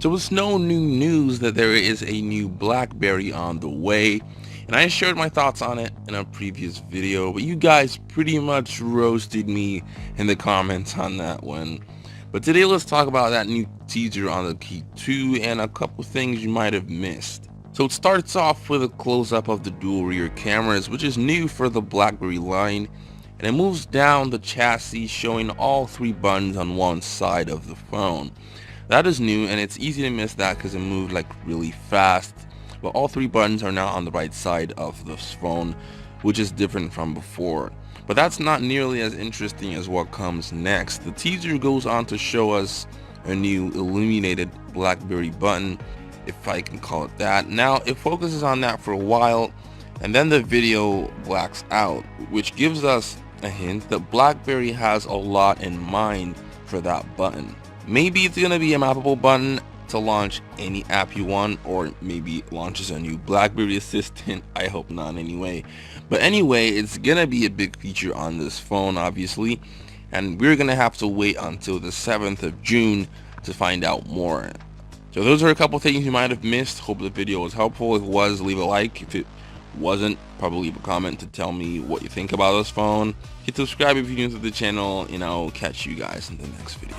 So it's no new news that there is a new Blackberry on the way, and I shared my thoughts on it in a previous video, but you guys pretty much roasted me in the comments on that one. But today let's talk about that new teaser on the Key2 and a couple things you might have missed. So it starts off with a close-up of the dual rear cameras, which is new for the Blackberry line, and it moves down the chassis showing all three buttons on one side of the phone. That is new, and it's easy to miss that because it moved like really fast, but all three buttons are now on the right side of this phone, which is different from before. But that's not nearly as interesting as what comes next. The teaser goes on to show us a new illuminated Blackberry button, if I can call it that. Now it focuses on that for a while, and then the video blacks out, which gives us a hint that Blackberry has a lot in mind for that button. Maybe it's gonna be a mappable button to launch any app you want, or maybe it launches a new Blackberry assistant. I hope not anyway. But anyway, it's gonna be a big feature on this phone, obviously, and we're gonna have to wait until the 7th of June to find out more. So those are a couple things you might have missed. Hope the video was helpful. If it was, leave a like. If it wasn't, probably leave a comment to tell me what you think about this phone. Hit subscribe if you're new to the channel, and I'll catch you guys in the next video.